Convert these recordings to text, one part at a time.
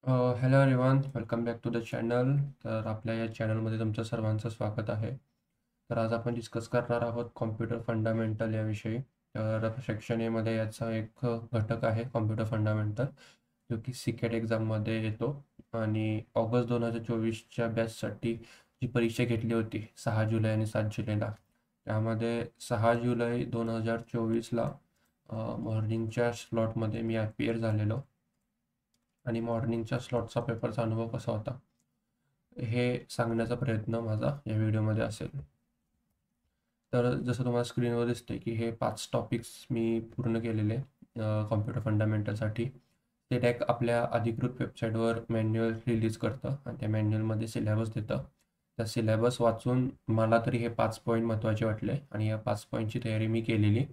Hello everyone, welcome back to the channel. तर आपल्या या चॅनलमध्ये तुमचं सर्वांचं स्वागत आहे. तर आज आपण डिस्कस करणार आहोत कॉम्प्युटर फंडामेंटल याविषयी. तर सेक्शन एमध्ये याचा एक घटक आहे कॉम्प्युटर फंडामेंटल, जो की सिकेट एक्झाममध्ये येतो. आणि ऑगस्ट 2024च्या बॅचसाठी जी परीक्षा घेतली होती 6 जुलै आणि 7 जुलैला, त्यामध्ये 6 जुलै 2024ला मॉर्निंगच्या स्लॉटमध्ये मी अपीअर झालेलो. आणि मॉर्निंगच्या स्लॉटचा पेपरचा अनुभव कसा होता हे सांगण्याचा प्रयत्न माझा या व्हिडिओमध्ये असेल. तर जसं तुम्हाला स्क्रीनवर दिसतंय की हे 5 टॉपिक्स मी पूर्ण केलेले कॉम्प्युटर फंडामेंटलसाठी. ते टॅग आपल्या अधिकृत वेबसाईटवर मॅन्युअल रिलीज करतं आणि त्या मॅन्युअलमध्ये सिलेबस देतं. त्या सिलेबस वाचून मला तरी हे 5 पॉईंट महत्त्वाचे वाटले आणि या 5 पॉईंटची तयारी मी केलेली.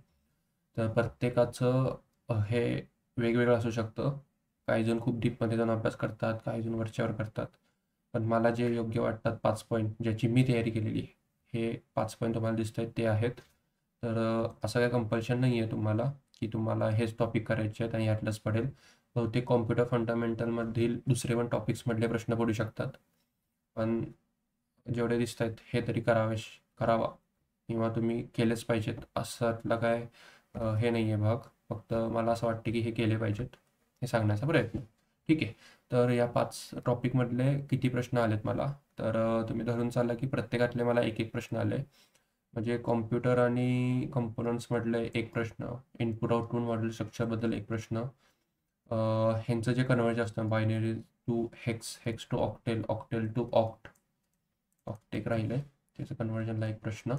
तर प्रत्येकाचं हे वेगवेगळं असू शकतं. काही जण खूप डीपमध्ये जाऊन अभ्यास करतात, काही जण वरच्यावर करतात. पण मला जे योग्य वाटतात 5 पॉईंट ज्याची मी तयारी केलेली, हे 5 पॉईंट तुम्हाला दिसत आहेत ते आहेत. तर असं काही कंपल्शन नाही आहे तुम्हाला की तुम्हाला हेच टॉपिक करायचे आहेत आणि यातलंच पडेल. बहुतेक कॉम्प्युटर फंडामेंटलमधील दुसरे पण टॉपिक्समधले प्रश्न पडू शकतात. पण जेवढे दिसत आहेत हे तरी करावा किंवा तुम्ही केलेच पाहिजेत असं काय हे नाही आहे भाग. फक्त मला असं वाटतं की हे केले पाहिजेत हे सांगण्याचा प्रयत्न. ठीक आहे. तर या 5 टॉपिकमधले किती प्रश्न आलेत मला, तर तुम्ही धरून चालला की प्रत्येकातले मला एक एक प्रश्न आले. म्हणजे कॉम्प्युटर आणि कंपोनंट्समधले एक प्रश्न, इनपुट आउटपुट मॉड्यूल स्ट्रक्चरबद्दल एक प्रश्न, ह्यांचं जे कन्व्हर्जन असतं binary to hex, hex to octal, octal to ऑक्टेक राहिले त्याचं कन्व्हर्जनला एक प्रश्न,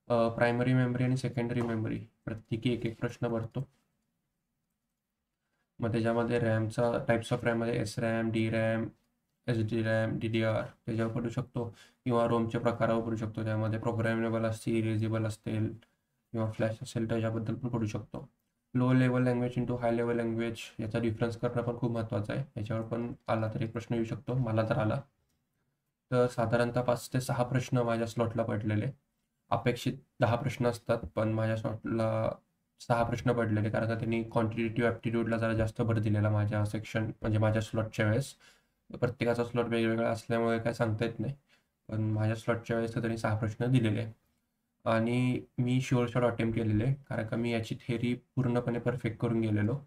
प्रायमरी मेमरी आणि सेकंडरी मेमरी प्रत्येकी एक एक प्रश्न भरतो. मग त्याच्यामध्ये रॅमचा टाईप्स ऑफ रॅममध्ये S RAM, D RAM, S D RAM, D D R त्याच्यावर पडू शकतो किंवा रोमच्या प्रकारावर पडू शकतो. त्यामध्ये प्रोग्रॅमेबल असतील, इरेजेबल असतील किंवा फ्लॅश असेल त्याच्याबद्दल पण पडू शकतो. Low level language into high level language याचा डिफरन्स करणं पण खूप महत्त्वाचं आहे. याच्यावर पण आला तर एक प्रश्न येऊ शकतो, मला तर आला. तर साधारणतः 5 ते 6 प्रश्न माझ्या स्लॉटला पडलेले. अपेक्षित 10 प्रश्न असतात, पण माझ्या स्लॉटला 6 प्रश्न पडलेले, कारण का त्यांनी क्वांटिटेटिव्ह ॲप्टिट्यूडला जरा जास्त भर दिलेला माझ्या सेक्शन म्हणजे माझ्या स्लॉटच्या वेळेस. प्रत्येकाचा स्लॉट वेगवेगळा असल्यामुळे काय सांगता येत नाही. पण माझ्या स्लॉटच्या वेळेस तर त्यांनी 6 प्रश्न दिलेले आणि मी शुअर शॉट अटेम्प्ट केलेले, कारण का मी याची थेअरी पूर्णपणे परफेक्ट करून गेलेलो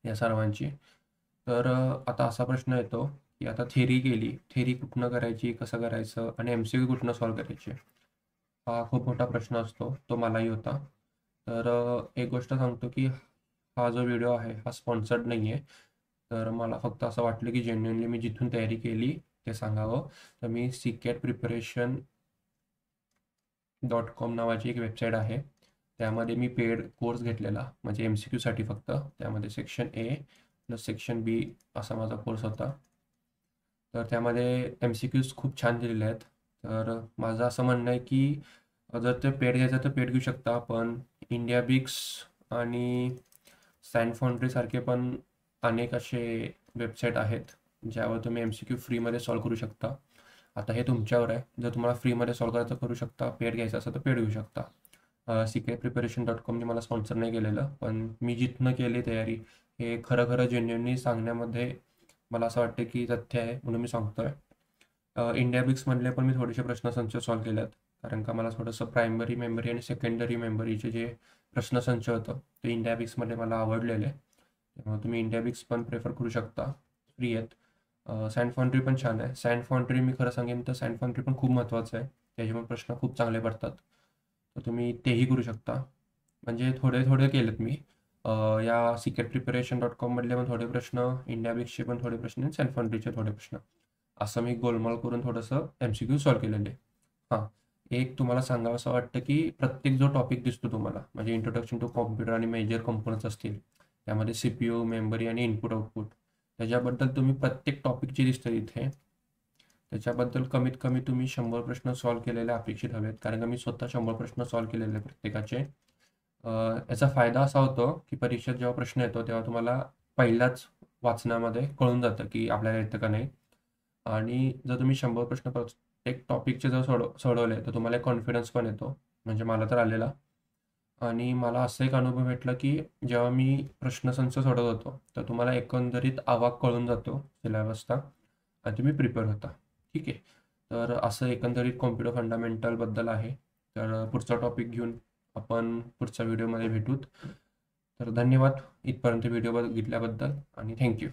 या सर्वांची. तर आता असा प्रश्न येतो की आता थेअरी केली, थेअरी कुठनं करायची, कसं करायचं आणि MCQ कुठनं सॉल्व्ह करायचे, हा खूप मोठा प्रश्न असतो. तो मलाही होता. तर एक गोष्ट सांगतो की हा जो व्हिडिओ आहे हा स्पॉन्सर्ड नाही आहे. तर मला फक्त असं वाटलं की जेन्युइनली मी जिथून तयारी केली ते सांगावं. तर मी CCAT preparation.com नावाची एक वेबसाईट आहे. त्यामध्ये मी पेड कोर्स घेतलेला म्हणजे MCQसाठी फक्त. त्यामध्ये सेक्शन ए प्लस सेक्शन बी असा माझा कोर्स होता. तर त्यामध्ये MCQs खूप छान दिलेले आहेत. तर माझं असं म्हणणं आहे की जर ते पेड घ्यायचं तर पेड घेऊ शकता, पण इंडिया बिक्स आणि सँड फाउंड्रीसारखे पण अनेक असे वेबसाईट आहेत ज्यावर तुम्ही MCQ फ्रीमध्ये सॉल्व्ह करू शकता. आता हे तुमच्यावर आहे. जर तुम्हाला फ्रीमध्ये सॉल्व्ह करायचं करू शकता, पेड घ्यायचं असेल तर पेड घेऊ शकता. CCAT preparation.comने मला स्पॉन्सर नाही केलेलं, पण मी जिथनं केली तयारी हे खरं खरं जेन्युइनली सांगण्यामध्ये मला असं वाटतं की तथ्य आहे, म्हणून मी सांगतोय. इंडिया बिक्समधले पण मी थोडेसे प्रश्नसंच सॉल्व्ह केलेत, कारण का मला थोडंसं प्रायमरी मेमरी आणि सेकंडरी मेमरीचे जे प्रश्नसंच होतं ते इंडिया बिक्समध्ये मला आवडलेले. त्यामुळे तुम्ही इंडिया बिक्स पण प्रेफर करू शकता, फ्री आहेत. सँड फाउंड्री पण छान आहे. सँड फाउंड्री मी खरं सांगेन तर सँड फाउंड्री पण खूप महत्त्वाचं आहे. त्याचे पण प्रश्न खूप चांगले पडतात, तर तुम्ही तेही करू शकता. म्हणजे थोडे थोडे केलेत मी. या CCAT preparation.com मधले पण थोडे प्रश्न, इंडिया बिक्सचे पण थोडे प्रश्न आणि सँड फाउंड्रीचे थोडे प्रश्न, असं मी गोलमाल करून थोडंसं MCQ सॉल्व्ह केलेले. हां, एक तुम्हाला सांगावंसं वाटतं की प्रत्येक जो टॉपिक दिसतो तुम्हाला म्हणजे इंट्रोडक्शन टू कॉम्प्युटर आणि मेजर कंपोनंट्स असतील, त्यामध्ये CPU, मेमरी आणि इनपुट आउटपुट, त्याच्याबद्दल तुम्ही प्रत्येक टॉपिक जे दिसतं इथे त्याच्याबद्दल कमीत कमी तुम्ही 100 प्रश्न सॉल्व्ह केलेले अपेक्षित हवेत, कारण का मी स्वतः 100 प्रश्न सॉल्व्ह केलेले प्रत्येकाचे. याचा फायदा असा होतो की परीक्षेत जेव्हा प्रश्न येतो तेव्हा तुम्हाला पहिल्याच वाचण्यामध्ये कळून जातं की आपल्याला येतं का नाही. आणि जर तुम्ही 100 प्रश्न प्रत्येक टॉपिकचे जर सोडवले तर तुम्हाला एक कॉन्फिडन्स पण येतो, म्हणजे मला तर आलेला. आणि मला असा एक अनुभव भेटला की जेव्हा मी प्रश्नसंच सोडवत होतो तर तुम्हाला एकंदरीत आवाक कळून जातो सिलेबसचा आणि तुम्ही प्रिपेअर होता. ठीक आहे. तर असं एकंदरीत कॉम्प्युटर फंडामेंटलबद्दल आहे. तर पुढचा टॉपिक घेऊन आपण पुढच्या व्हिडिओमध्ये भेटूत. तर धन्यवाद इथपर्यंत व्हिडिओ बघितल्याबद्दल आणि थँक्यू.